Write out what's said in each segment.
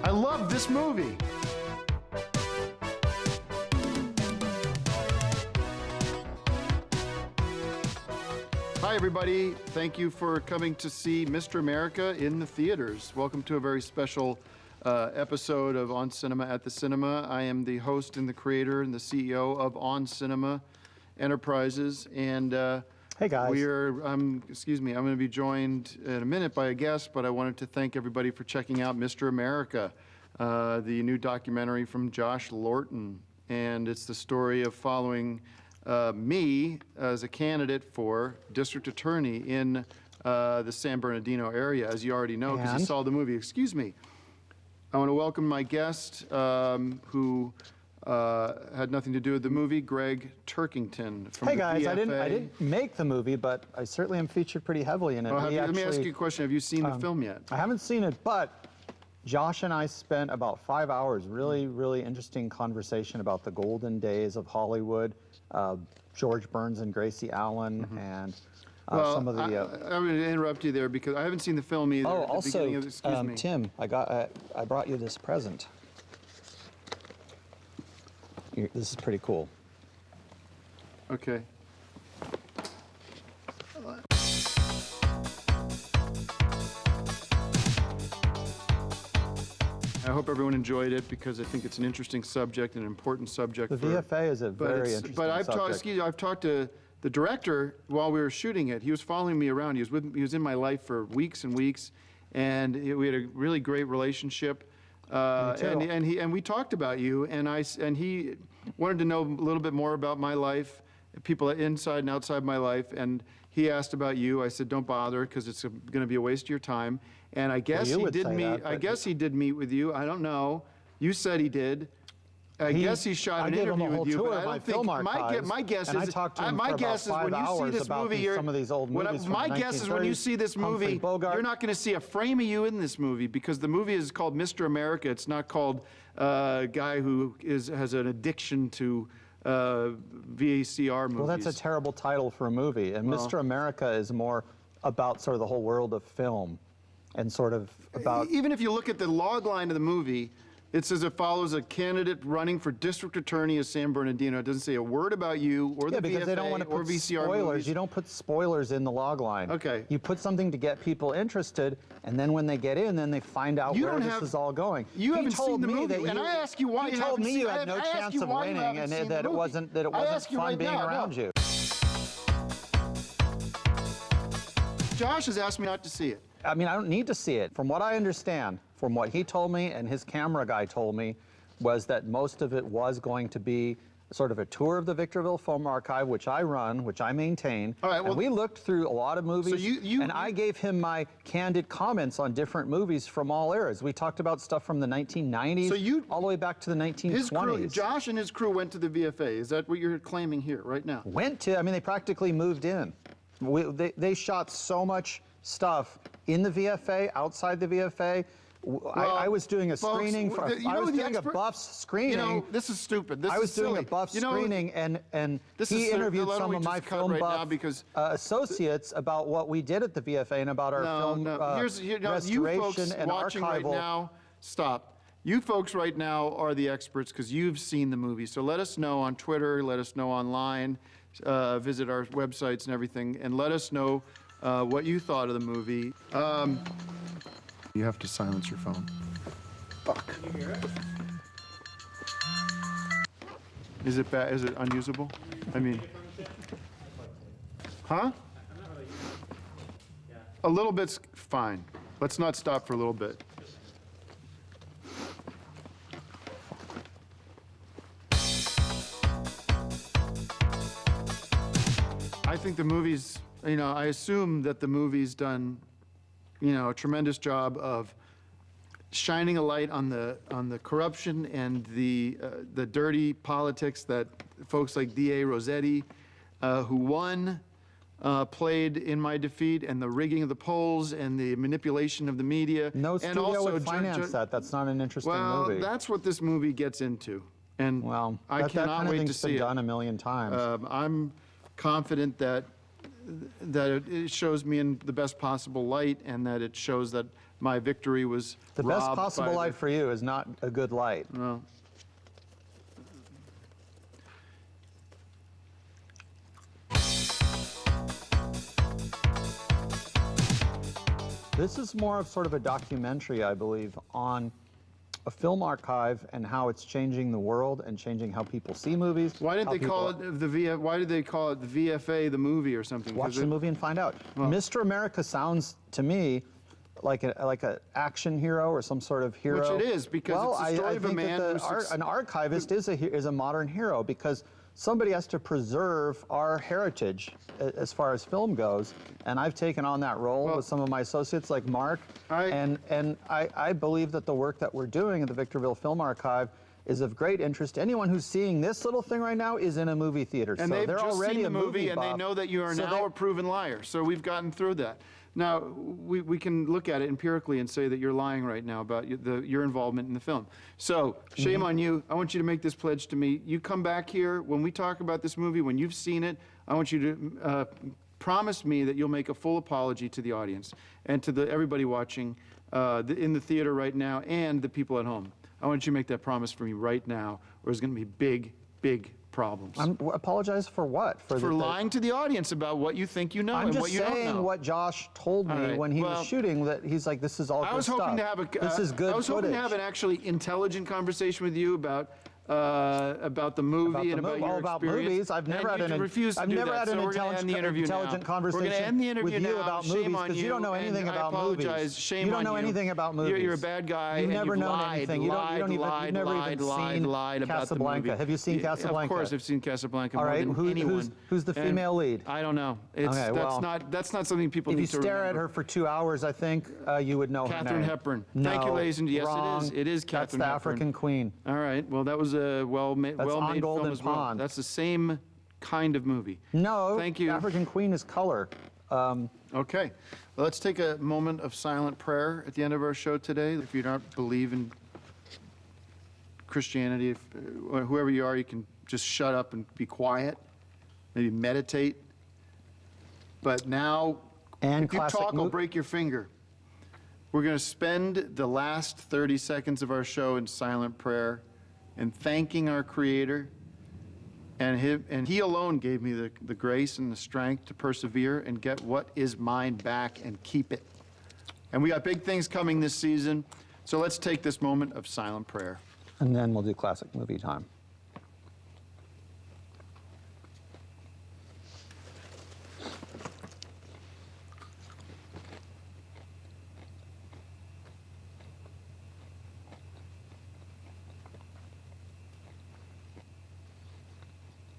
I love this movie. Hi, everybody. Thank you for coming to see Mr. America in the theaters. Welcome to a very special episode of On Cinema at the Cinema. I am the host and the creator and the CEO of On Cinema Enterprises. And hey, guys. I'm going to be joined in a minute by a guest, but I wanted to thank everybody for checking out Mr. America, the new documentary from Josh Lorten. And it's the story of following me as a candidate for district attorney in the San Bernardino area, as you already know, because you saw the movie. Excuse me. I want to welcome my guest, who had nothing to do with the movie, Greg Turkington from Hey the guys, VFA. I didn't make the movie, but I certainly am featured pretty heavily in it. Let me ask you a question. Have you seen the film yet? I haven't seen it, but Josh and I spent about 5 hours, really interesting conversation about the golden days of Hollywood, George Burns and Gracie Allen, and some of the... I'm going to interrupt you there because I haven't seen the film either. Oh, at the also, beginning of, excuse me. Tim, I brought you this present. This is pretty cool. Okay. I hope everyone enjoyed it because I think it's an interesting subject, an important subject. The VFA is a very interesting subject. I've talked to the director while we were shooting it. He was following me around. He was in my life for weeks and weeks, and we had a really great relationship. And we talked about you, and he wanted to know a little bit more about my life, people inside and outside my life, and he asked about you. I said, don't bother, because it's going to be a waste of your time. And I guess he did meet. I guess he did meet with you. I don't know. You said he did. I guess he shot an interview with you, but I don't think my guess is when you see this movie, my guess is when you see this movie, you're not going to see a frame of you in this movie because the movie is called Mr. America. It's not called a guy who has an addiction to VCR movies. Well, that's a terrible title for a movie, and Mr. America is more about sort of the whole world of film, and sort of about. Even if you look at the log line of the movie. It says it follows a candidate running for district attorney of San Bernardino. It doesn't say a word about you or the because VFA they don't want to or put VCR spoilers. movies. You don't put spoilers in the log line. Okay. You put something to get people interested, and then when they get in, then they find out where this is all going. You haven't seen the movie, and I ask you why you told me you had no chance of winning, and that it wasn't fun being around you. Josh has asked me not to see it. I mean, I don't need to see it. From what I understand, from what he told me and his camera guy told me, was that most of it was going to be sort of a tour of the Victorville Film Archive, which I run, which I maintain. All right, well, and we looked through a lot of movies, and I gave him my candid comments on different movies from all eras. We talked about stuff from the 1990s all the way back to the 1920s. Josh and his crew went to the VFA. Is that what you're claiming here right now? I mean, they practically moved in. They shot so much stuff in the VFA, outside the VFA. I was doing a screening. I was doing a Buffs screening. You know, this is stupid. I was doing a Buffs screening, and he interviewed some of my film buff associates about what we did at the VFA and about our film restoration and watching archival. Right now, stop. You folks right now are the experts because you've seen the movie. So let us know on Twitter. Let us know online. Visit our websites and everything, and let us know what you thought of the movie. You have to silence your phone. Fuck. Can you hear it? Is it bad? Is it unusable? I mean, huh? A little bit's fine. Let's not stop for a little bit. I think the movie's, I assume that the movie's done a tremendous job of shining a light on the corruption and the dirty politics that folks like D.A. Rossetti, who won, played in my defeat, and the rigging of the polls and the manipulation of the media. No studio would finance that. That's not an interesting movie. Well, that's what this movie gets into, and I cannot wait to see it. That kind of thing's been done a million times. I'm confident that it shows me in the best possible light, and that it shows that my victory was The best robbed possible by light for you is not a good light. Well, This is more of sort of a documentary, I believe, on a film archive and how it's changing the world and changing how people see movies. why did how they call people- it why did they call it the VFA, the movie, or something? 'Cause Watch the it- movie and find out. Mr. America sounds to me like a action hero or some sort of hero. Which it is, because well, it's the story I of a think man that who's an archivist is a modern hero because somebody has to preserve our heritage as far as film goes, and I've taken on that role with some of my associates like Mark, and I believe that the work that we're doing at the Victorville Film Archive is of great interest to anyone who's seeing this little thing right now is in a movie theater. And so they've they're just already seen the a movie, and they buff. know that you are So now a proven liar. So we've gotten through that. Now, we can look at it empirically and say that you're lying right now about your involvement in the film. So, shame on you. I want you to make this pledge to me. You come back here when we talk about this movie, when you've seen it, I want you to promise me that you'll make a full apology to the audience and to everybody watching in the theater right now and the people at home. I want you to make that promise for me right now, or there's going to be big, big problems. Apologize for what? For lying to the audience about what you think you know I'm and just what you don't saying know. what Josh told me All right, when he well, was shooting, that he's like, this is all good I was stuff. hoping to have a this is good I was hoping to footage. have an actually intelligent conversation with you about the movie and about your about experience. movies. I've never and had you an refused to I've do never that, had so an we're gonna end the interview intelligent now. conversation We're going to end the interview with you now. about Shame movies on because you don't know and anything I about apologize. movies. Shame you don't on know you. anything about movies. You're a bad guy. You've and never you've known lied, anything. You lied, don't even lied, you've never lied, even lied, seen lied about the Casablanca. movie. Have you seen Casablanca? Of course, I've seen Casablanca All more right, than anyone. who's the And female lead? I don't know. It's Okay, well, that's not something people If need you to stare at remember. her for 2 hours, I think you would know her Katharine name. Hepburn. No, Thank you, ladies and yes, wrong. it is That's Katharine the Hepburn. African Queen. All right. Well, that was a well-made On film Golden as well. Pond. That's the same kind of movie. No, Thank you. African Queen is color. Okay. Well, let's take a moment of silent prayer at the end of our show today. If you don't believe in Christianity, or whoever you are, you can just shut up and be quiet. Maybe meditate. But now, And if you classic talk, I'll mo- break your finger. We're going to spend the last 30 seconds of our show in silent prayer and thanking our Creator. And he alone gave me the grace and the strength to persevere and get what is mine back and keep it. And we got big things coming this season. So let's take this moment of silent prayer. And then we'll do classic movie time.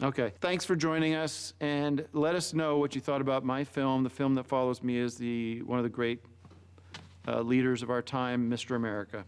Okay, thanks for joining us, and let us know what you thought about my film. The film that follows me is one of the great leaders of our time, Mr. America.